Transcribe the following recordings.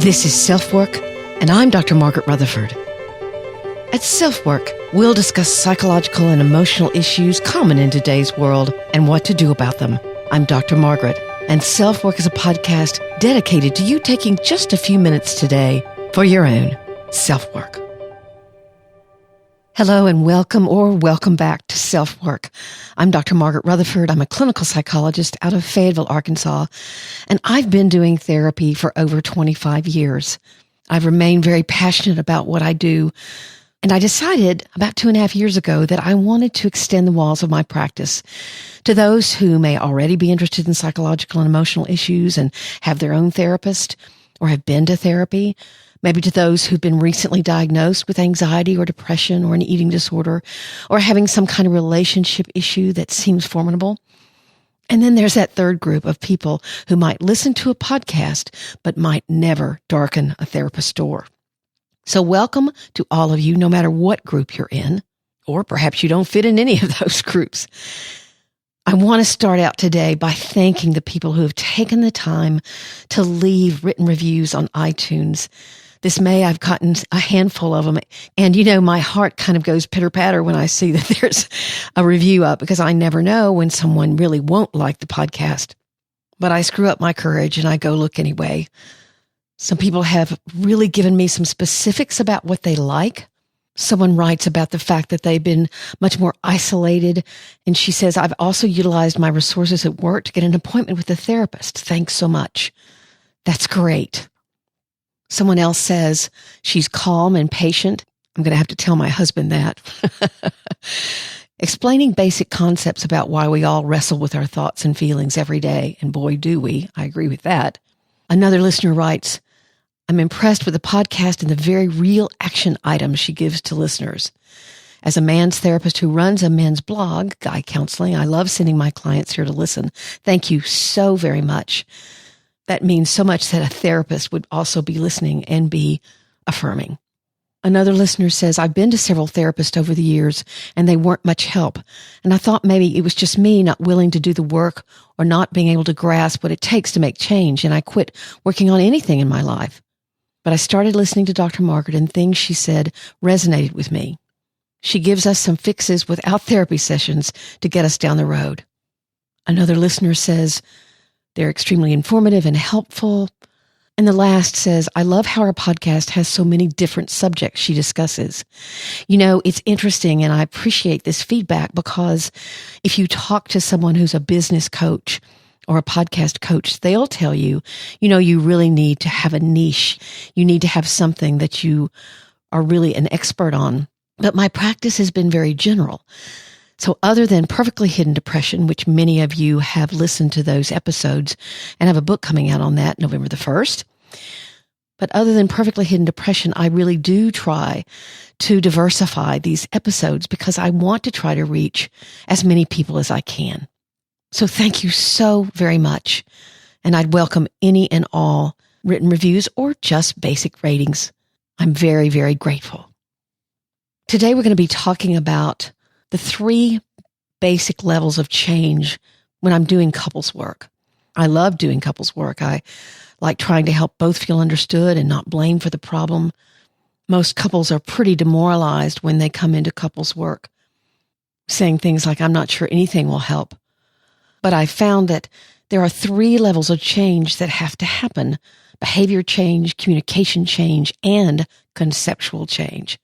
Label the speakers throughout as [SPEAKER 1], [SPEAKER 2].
[SPEAKER 1] This is SelfWork, and I'm Dr. Margaret Rutherford. At SelfWork, we'll discuss psychological and emotional issues common in today's world and what to do about them. I'm Dr. Margaret, and SelfWork is a podcast dedicated to you taking just a few minutes today for your own self-work. Hello and welcome back to SelfWork. I'm Dr. Margaret Rutherford. I'm a clinical psychologist out of Fayetteville, Arkansas, and I've been doing therapy for over 25 years. I've remained very passionate about what I do, and I decided about 2.5 years ago that I wanted to extend the walls of my practice to those who may already be interested in psychological and emotional issues and have their own therapist or have been to therapy. Maybe to those who've been recently diagnosed with anxiety or depression or an eating disorder or having some kind of relationship issue that seems formidable. And then there's that third group of people who might listen to a podcast but might never darken a therapist's door. So welcome to all of you, no matter what group you're in, or perhaps you don't fit in any of those groups. I want to start out today by thanking the people who have taken the time to leave written reviews on iTunes. This May, I've gotten a handful of them. And, my heart kind of goes pitter-patter when I see that there's a review up because I never know when someone really won't like the podcast. But I screw up my courage and I go look anyway. Some people have really given me some specifics about what they like. Someone writes about the fact that they've been much more isolated. And she says, I've also utilized my resources at work to get an appointment with a therapist. Thanks so much. That's great. Someone else says she's calm and patient. I'm going to have to tell my husband that. Explaining basic concepts about why we all wrestle with our thoughts and feelings every day. And boy, do we. I agree with that. Another listener writes, I'm impressed with the podcast and the very real action items she gives to listeners. As a man's therapist who runs a men's blog, Guy Counseling, I love sending my clients here to listen. Thank you so very much. That means so much that a therapist would also be listening and be affirming. Another listener says, I've been to several therapists over the years and they weren't much help. And I thought maybe it was just me not willing to do the work or not being able to grasp what it takes to make change. And I quit working on anything in my life. But I started listening to Dr. Margaret and things she said resonated with me. She gives us some fixes without therapy sessions to get us down the road. Another listener says, they're extremely informative and helpful. And the last says, I love how our podcast has so many different subjects she discusses. It's interesting and I appreciate this feedback because if you talk to someone who's a business coach or a podcast coach, they'll tell you, you really need to have a niche. You need to have something that you are really an expert on. But my practice has been very general. So other than Perfectly Hidden Depression, which many of you have listened to those episodes and have a book coming out on that November the 1st. But other than Perfectly Hidden Depression, I really do try to diversify these episodes because I want to try to reach as many people as I can. So thank you so very much. And I'd welcome any and all written reviews or just basic ratings. I'm very, very grateful. Today we're going to be talking about the 3 basic levels of change when I'm doing couples work. I love doing couples work. I like trying to help both feel understood and not blamed for the problem. Most couples are pretty demoralized when they come into couples work, saying things like, I'm not sure anything will help. But I found that there are 3 levels of change that have to happen: behavior change, communication change, and conceptual change.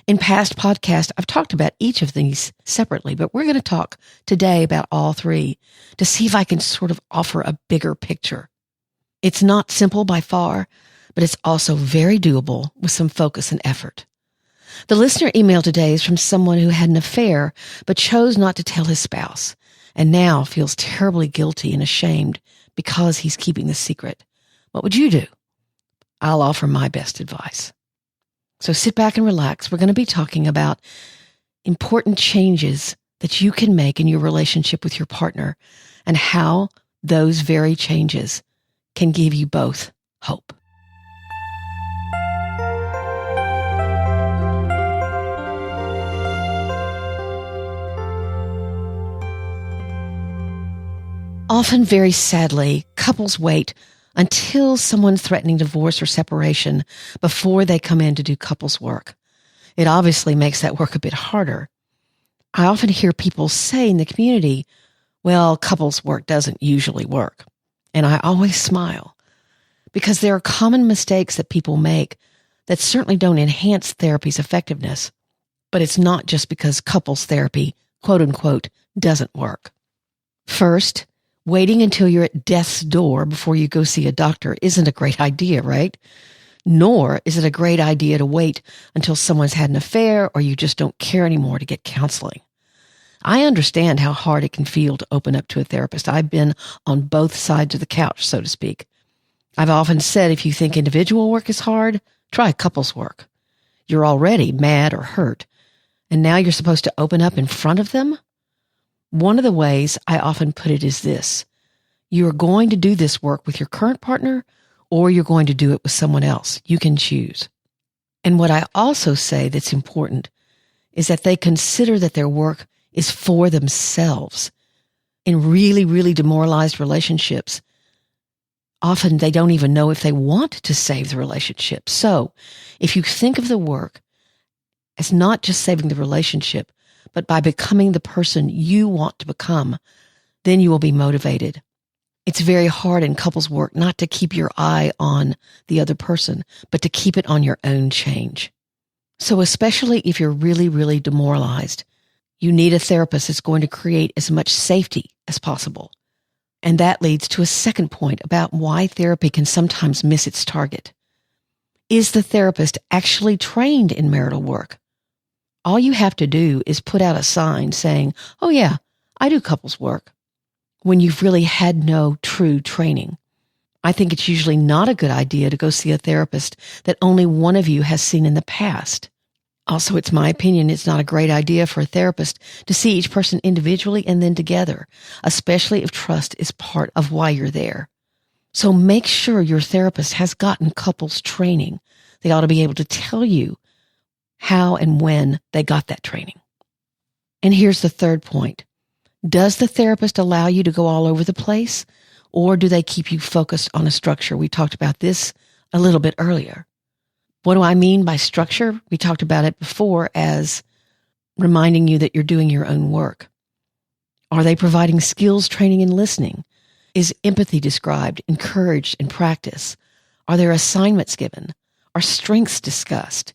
[SPEAKER 1] In past podcasts, I've talked about each of these separately, but we're going to talk today about all 3 to see if I can sort of offer a bigger picture. It's not simple by far, but it's also very doable with some focus and effort. The listener email today is from someone who had an affair, but chose not to tell his spouse, and now feels terribly guilty and ashamed because he's keeping the secret. What would you do? I'll offer my best advice. So sit back and relax. We're going to be talking about important changes that you can make in your relationship with your partner and how those very changes can give you both hope. Often, very sadly, couples wait until someone's threatening divorce or separation before they come in to do couples work. It obviously makes that work a bit harder. I often hear people say in the community, well, couples work doesn't usually work. And I always smile because there are common mistakes that people make that certainly don't enhance therapy's effectiveness. But it's not just because couples therapy, quote unquote, doesn't work. First, waiting until you're at death's door before you go see a doctor isn't a great idea, right? Nor is it a great idea to wait until someone's had an affair or you just don't care anymore to get counseling. I understand how hard it can feel to open up to a therapist. I've been on both sides of the couch, so to speak. I've often said if you think individual work is hard, try couples work. You're already mad or hurt, and now you're supposed to open up in front of them? One of the ways I often put it is this. You're going to do this work with your current partner, or you're going to do it with someone else. You can choose. And what I also say that's important is that they consider that their work is for themselves. In really, really demoralized relationships, often they don't even know if they want to save the relationship. So if you think of the work as not just saving the relationship, but by becoming the person you want to become, then you will be motivated. It's very hard in couples work not to keep your eye on the other person, but to keep it on your own change. So especially if you're really, really demoralized, you need a therapist that's going to create as much safety as possible. And that leads to a second point about why therapy can sometimes miss its target. Is the therapist actually trained in marital work? All you have to do is put out a sign saying, oh yeah, I do couples work, when you've really had no true training. I think it's usually not a good idea to go see a therapist that only one of you has seen in the past. Also, it's my opinion it's not a great idea for a therapist to see each person individually and then together, especially if trust is part of why you're there. So make sure your therapist has gotten couples training. They ought to be able to tell you how and when they got that training. And here's the third point. Does the therapist allow you to go all over the place, or do they keep you focused on a structure? We talked about this a little bit earlier. What do I mean by structure? We talked about it before as reminding you that you're doing your own work. Are they providing skills training and listening? Is empathy described, encouraged, and practiced? Are there assignments given? Are strengths discussed?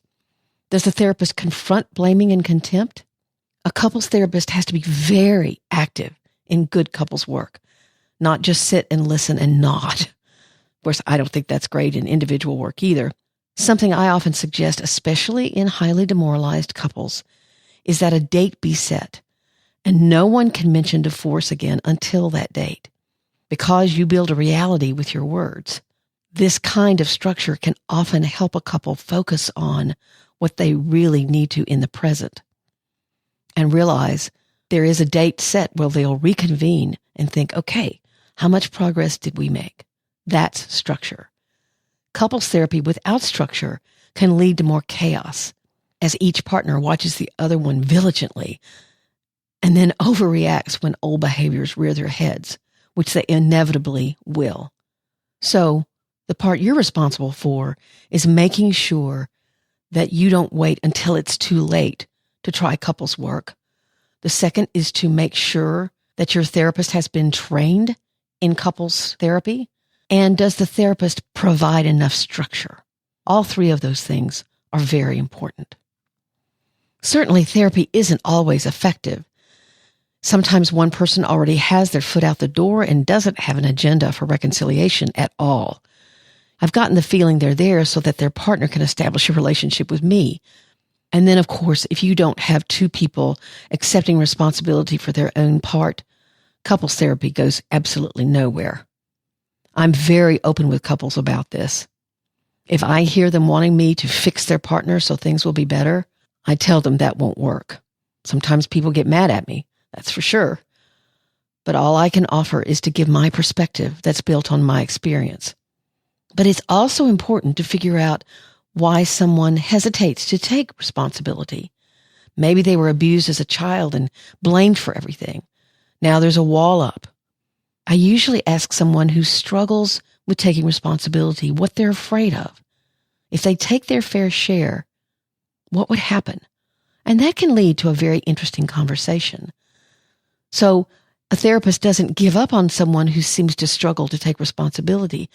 [SPEAKER 1] Does the therapist confront blaming and contempt? A couples therapist has to be very active in good couples work, not just sit and listen and nod. Of course, I don't think that's great in individual work either. Something I often suggest, especially in highly demoralized couples, is that a date be set, and no one can mention divorce again until that date, because you build a reality with your words. This kind of structure can often help a couple focus on what they really need to in the present and realize there is a date set where they'll reconvene and think, okay, how much progress did we make? That's structure. Couples therapy without structure can lead to more chaos as each partner watches the other one vigilantly and then overreacts when old behaviors rear their heads, which they inevitably will. So the part you're responsible for is making sure that you don't wait until it's too late to try couples work. The second is to make sure that your therapist has been trained in couples therapy. And does the therapist provide enough structure? All three of those things are very important. Certainly, therapy isn't always effective. Sometimes one person already has their foot out the door and doesn't have an agenda for reconciliation at all. I've gotten the feeling they're there so that their partner can establish a relationship with me. And then, of course, if you don't have two people accepting responsibility for their own part, couples therapy goes absolutely nowhere. I'm very open with couples about this. If I hear them wanting me to fix their partner so things will be better, I tell them that won't work. Sometimes people get mad at me, that's for sure. But all I can offer is to give my perspective that's built on my experience. But it's also important to figure out why someone hesitates to take responsibility. Maybe they were abused as a child and blamed for everything. Now there's a wall up. I usually ask someone who struggles with taking responsibility, what they're afraid of. If they take their fair share, what would happen? And that can lead to a very interesting conversation. So a therapist doesn't give up on someone who seems to struggle to take responsibility,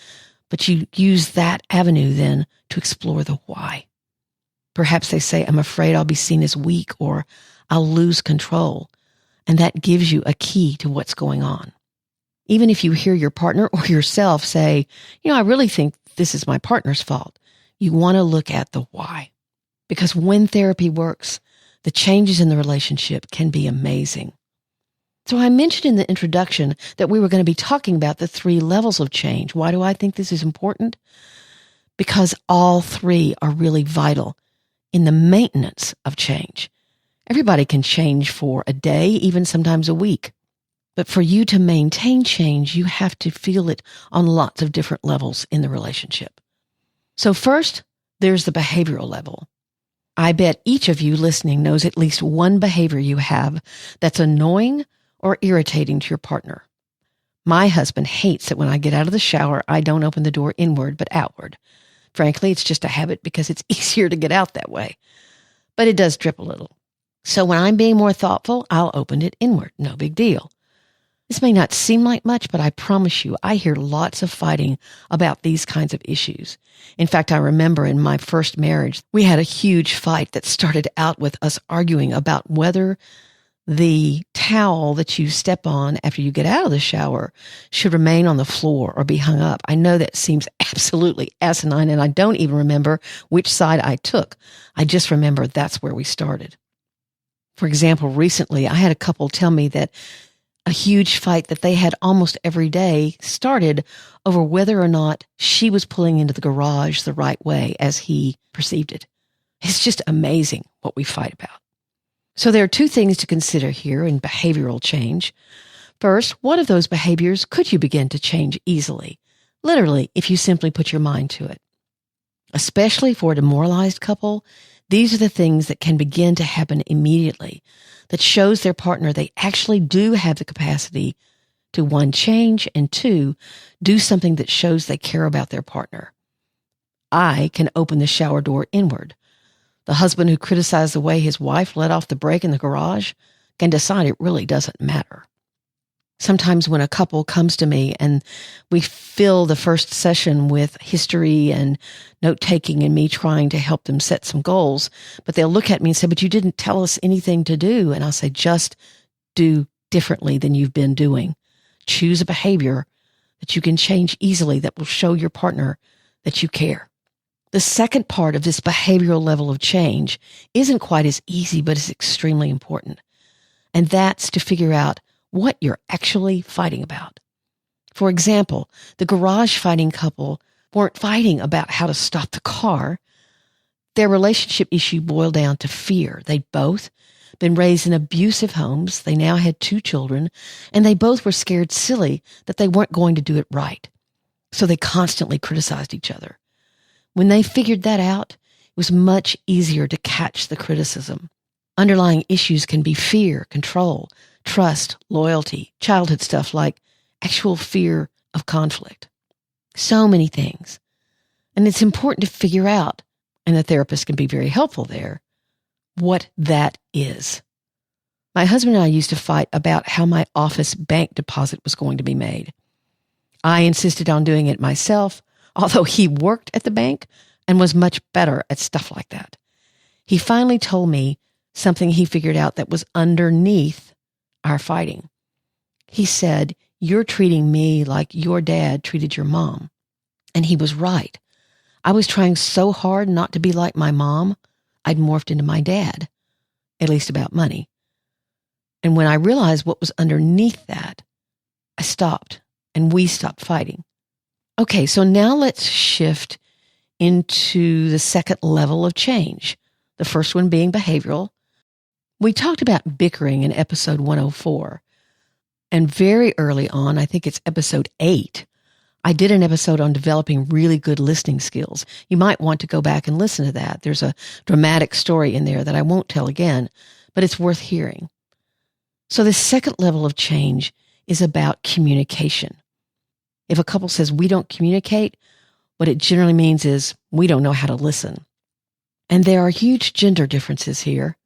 [SPEAKER 1] but you use that avenue then to explore the why. Perhaps they say, I'm afraid I'll be seen as weak or I'll lose control. And that gives you a key to what's going on. Even if you hear your partner or yourself say, I really think this is my partner's fault, you want to look at the why. Because when therapy works, the changes in the relationship can be amazing. So I mentioned in the introduction that we were going to be talking about the 3 levels of change. Why do I think this is important? Because all 3 are really vital in the maintenance of change. Everybody can change for a day, even sometimes a week. But for you to maintain change, you have to feel it on lots of different levels in the relationship. So first, there's the behavioral level. I bet each of you listening knows at least one behavior you have that's annoying or irritating to your partner. My husband hates that when I get out of the shower, I don't open the door inward, but outward. Frankly, it's just a habit because it's easier to get out that way. But it does drip a little. So when I'm being more thoughtful, I'll open it inward. No big deal. This may not seem like much, but I promise you, I hear lots of fighting about these kinds of issues. In fact, I remember in my first marriage, we had a huge fight that started out with us arguing about whether the towel that you step on after you get out of the shower should remain on the floor or be hung up. I know that seems absolutely asinine, and I don't even remember which side I took. I just remember that's where we started. For example, recently I had a couple tell me that a huge fight that they had almost every day started over whether or not she was pulling into the garage the right way as he perceived it. It's just amazing what we fight about. So there are 2 things to consider here in behavioral change. First, what of those behaviors could you begin to change easily? Literally, if you simply put your mind to it. Especially for a demoralized couple, these are the things that can begin to happen immediately that shows their partner they actually do have the capacity to 1, change, and 2, do something that shows they care about their partner. I can open the shower door inward. The husband who criticized the way his wife let off the brake in the garage can decide it really doesn't matter. Sometimes when a couple comes to me and we fill the first session with history and note-taking and me trying to help them set some goals, but they'll look at me and say, but you didn't tell us anything to do. And I'll say, just do differently than you've been doing. Choose a behavior that you can change easily that will show your partner that you care. The second part of this behavioral level of change isn't quite as easy, but it's extremely important. And that's to figure out what you're actually fighting about. For example, the garage fighting couple weren't fighting about how to stop the car. Their relationship issue boiled down to fear. They'd both been raised in abusive homes. They now had 2 children, and they both were scared silly that they weren't going to do it right. So they constantly criticized each other. When they figured that out, it was much easier to catch the criticism. Underlying issues can be fear, control, trust, loyalty, childhood stuff like actual fear of conflict. So many things. And it's important to figure out, and the therapist can be very helpful there, what that is. My husband and I used to fight about how my office bank deposit was going to be made. I insisted on doing it myself, although he worked at the bank and was much better at stuff like that. He finally told me something he figured out that was underneath our fighting. He said, "You're treating me like your dad treated your mom." And he was right. I was trying so hard not to be like my mom, I'd morphed into my dad, at least about money. And when I realized what was underneath that, I stopped, and we stopped fighting. Okay, so now let's shift into the second level of change, the first one being behavioral. We talked about bickering in episode 104, and very early on, I think it's episode 8, I did an episode on developing really good listening skills. You might want to go back and listen to that. There's a dramatic story in there that I won't tell again, but it's worth hearing. So the second level of change is about communication. If a couple says we don't communicate, what it generally means is we don't know how to listen. And there are huge gender differences here.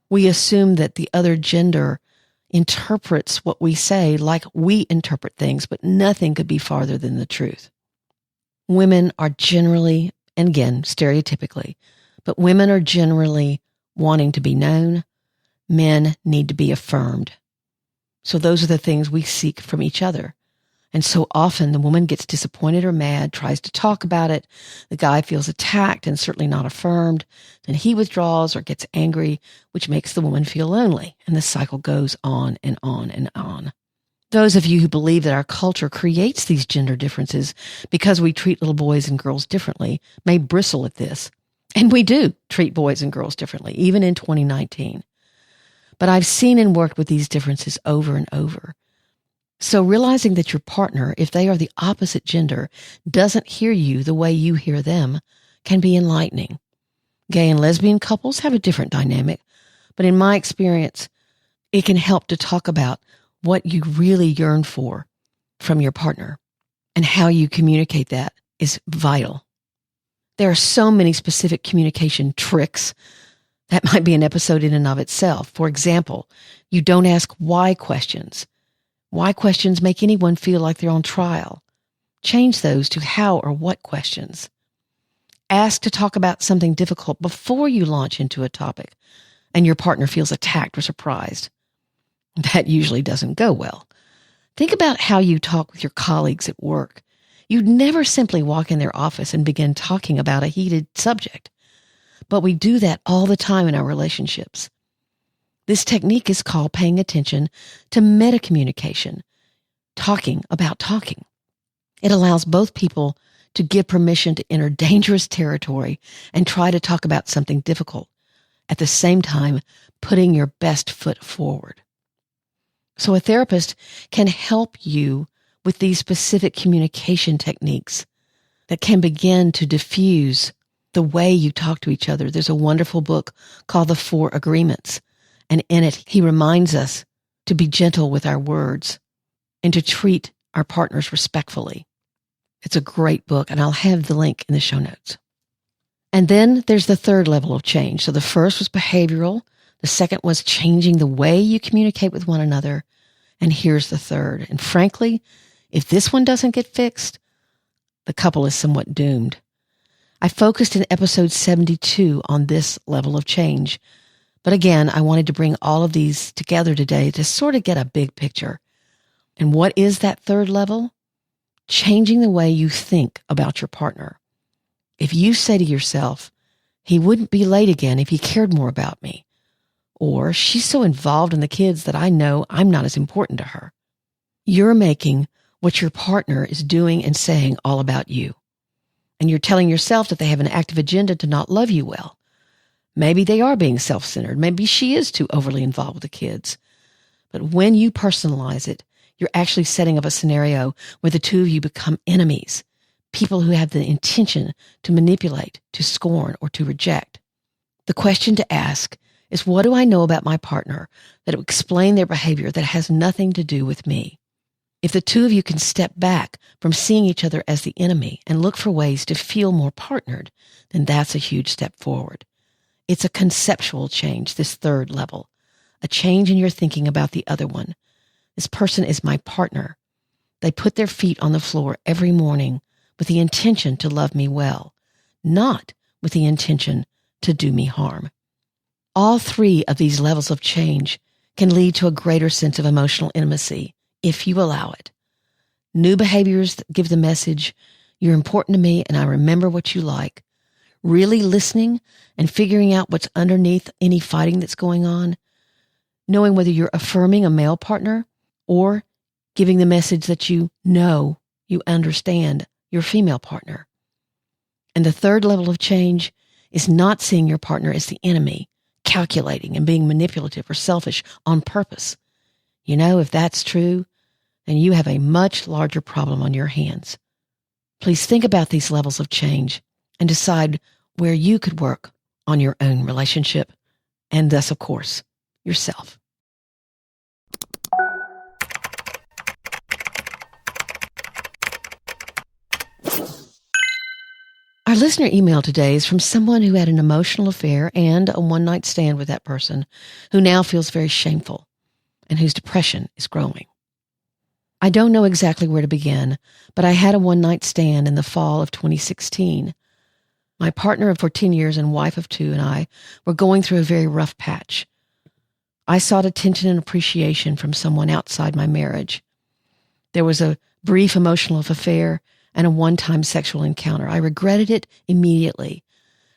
[SPEAKER 1] We assume that the other gender interprets what we say like we interpret things, but nothing could be farther than the truth. Women are generally, and again, stereotypically, but women are generally wanting to be known. Men need to be affirmed. So those are the things we seek from each other. And so often the woman gets disappointed or mad, tries to talk about it. The guy feels attacked and certainly not affirmed. Then he withdraws or gets angry, which makes the woman feel lonely. And the cycle goes on and on and on. Those of you who believe that our culture creates these gender differences because we treat little boys and girls differently may bristle at this. And we do treat boys and girls differently, even in 2019. But I've seen and worked with these differences over and over. So realizing that your partner, if they are the opposite gender, doesn't hear you the way you hear them can be enlightening. Gay and lesbian couples have a different dynamic, but in my experience, it can help to talk about what you really yearn for from your partner, and how you communicate that is vital. There are so many specific communication tricks. That might be an episode in and of itself. For example, you don't ask why questions. Why questions make anyone feel like they're on trial. Change those to how or what questions. Ask to talk about something difficult before you launch into a topic and your partner feels attacked or surprised. That usually doesn't go well. Think about how you talk with your colleagues at work. You'd never simply walk in their office and begin talking about a heated subject. But we do that all the time in our relationships. This technique is called paying attention to metacommunication, talking about talking. It allows both people to give permission to enter dangerous territory and try to talk about something difficult, at the same time putting your best foot forward. So a therapist can help you with these specific communication techniques that can begin to diffuse the way you talk to each other. There's a wonderful book called The 4 Agreements. And in it, he reminds us to be gentle with our words and to treat our partners respectfully. It's a great book, and I'll have the link in the show notes. And then there's the third level of change. So the first was behavioral. The second was changing the way you communicate with one another. And here's the third. And frankly, if this one doesn't get fixed, the couple is somewhat doomed. I focused in episode 72 on this level of change. But again, I wanted to bring all of these together today to sort of get a big picture. And what is that third level? Changing the way you think about your partner. If you say to yourself, he wouldn't be late again if he cared more about me, or she's so involved in the kids that I know I'm not as important to her, you're making what your partner is doing and saying all about you. And you're telling yourself that they have an active agenda to not love you well. Maybe they are being self-centered. Maybe she is too overly involved with the kids. But when you personalize it, you're actually setting up a scenario where the two of you become enemies, people who have the intention to manipulate, to scorn, or to reject. The question to ask is, what do I know about my partner that will explain their behavior that has nothing to do with me? If the two of you can step back from seeing each other as the enemy and look for ways to feel more partnered, then that's a huge step forward. It's a conceptual change, this third level, a change in your thinking about the other one. This person is my partner. They put their feet on the floor every morning with the intention to love me well, not with the intention to do me harm. All three of these levels of change can lead to a greater sense of emotional intimacy if you allow it. New behaviors that give the message, you're important to me and I remember what you like. Really listening and figuring out what's underneath any fighting that's going on. Knowing whether you're affirming a male partner or giving the message that you know, you understand your female partner. And the third level of change is not seeing your partner as the enemy, calculating and being manipulative or selfish on purpose. You know, if that's true, then you have a much larger problem on your hands. Please think about these levels of change and decide where you could work on your own relationship and thus, of course, yourself. listener email today is from someone who had an emotional affair and a one-night stand with that person who now feels very shameful and whose depression is growing. I don't know exactly where to begin, but I had a one-night stand in the fall of 2016. My partner of 14 years and wife of 2 and I were going through a very rough patch. I sought attention and appreciation from someone outside my marriage. There was a brief emotional affair and a one-time sexual encounter. I regretted it immediately.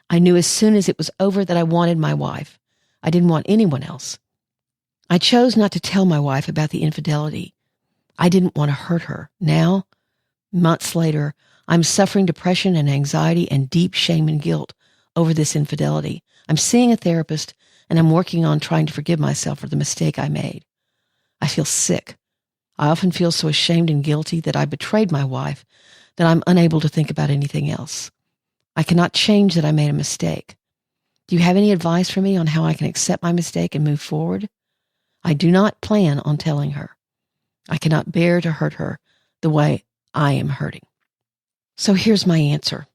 [SPEAKER 1] I knew as soon as it was over that I wanted my wife. I didn't want anyone else. I chose not to tell my wife about the infidelity. I didn't want to hurt her. Now, months later, I'm suffering depression and anxiety and deep shame and guilt over this infidelity. I'm seeing a therapist and I'm working on trying to forgive myself for the mistake I made. I feel sick. I often feel so ashamed and guilty that I betrayed my wife that I'm unable to think about anything else. I cannot change that I made a mistake. Do you have any advice for me on how I can accept my mistake and move forward? I do not plan on telling her. I cannot bear to hurt her the way I am hurting. So here's my answer.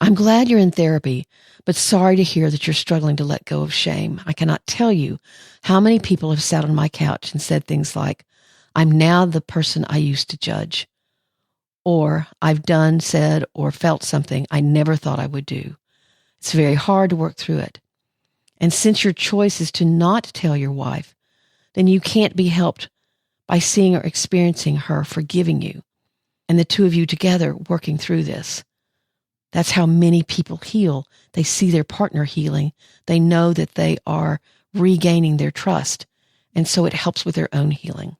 [SPEAKER 1] I'm glad you're in therapy, but sorry to hear that you're struggling to let go of shame. I cannot tell you how many people have sat on my couch and said things like, I'm now the person I used to judge. Or I've done, said, or felt something I never thought I would do. It's very hard to work through it. And since your choice is to not tell your wife, then you can't be helped by seeing or experiencing her forgiving you and the two of you together working through this. That's how many people heal. They see their partner healing. They know that they are regaining their trust. And so it helps with their own healing.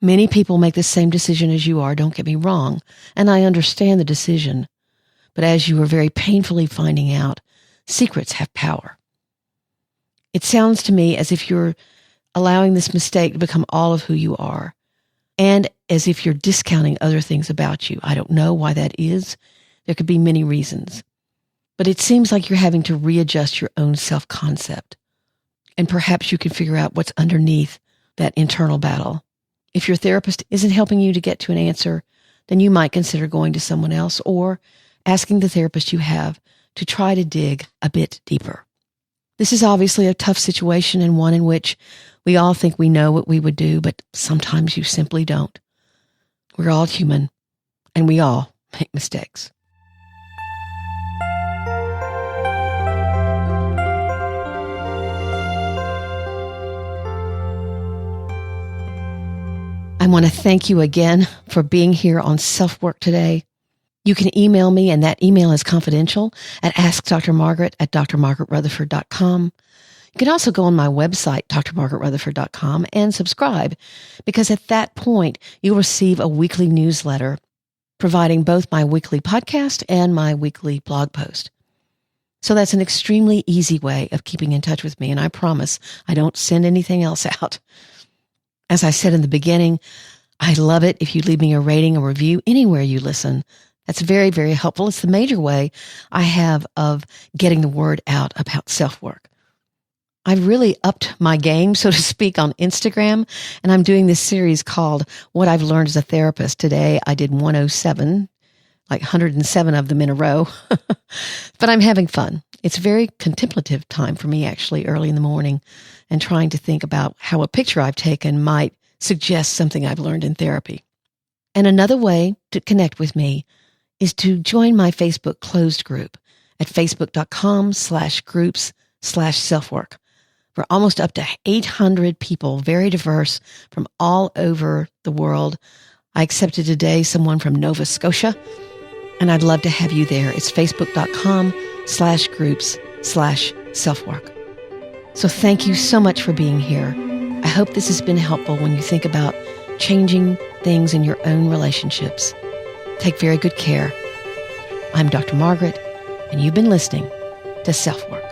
[SPEAKER 1] Many people make the same decision as you are, don't get me wrong, and I understand the decision. But as you are very painfully finding out, secrets have power. It sounds to me as if you're allowing this mistake to become all of who you are, and as if you're discounting other things about you. I don't know why that is. There could be many reasons. But it seems like you're having to readjust your own self-concept. And perhaps you can figure out what's underneath that internal battle. If your therapist isn't helping you to get to an answer, then you might consider going to someone else or asking the therapist you have to try to dig a bit deeper. This is obviously a tough situation and one in which we all think we know what we would do, but sometimes you simply don't. We're all human, and we all make mistakes. I want to thank you again for being here on SelfWork today. You can email me, and that email is confidential, at askdrmargaret@drmargaretrutherford.com. You can also go on my website, drmargaretrutherford.com, and subscribe, because at that point, you'll receive a weekly newsletter providing both my weekly podcast and my weekly blog post. So that's an extremely easy way of keeping in touch with me, and I promise I don't send anything else out. As I said in the beginning, I love it if you leave me a rating or review anywhere you listen. That's very, very helpful. It's the major way I have of getting the word out about self-work. I've really upped my game, so to speak, on Instagram, and I'm doing this series called What I've Learned as a Therapist. Today, I did 107, like 107 of them in a row, but I'm having fun. It's a very contemplative time for me, actually, early in the morning, and trying to think about how a picture I've taken might suggest something I've learned in therapy. And another way to connect with me is to join my Facebook closed group at facebook.com/groups/selfwork. We're almost up to 800 people, very diverse from all over the world. I accepted today someone from Nova Scotia, and I'd love to have you there. It's facebook.com/groups/selfwork. So thank you so much for being here. I hope this has been helpful when you think about changing things in your own relationships. Take very good care. I'm Dr. Margaret, and you've been listening to SelfWork.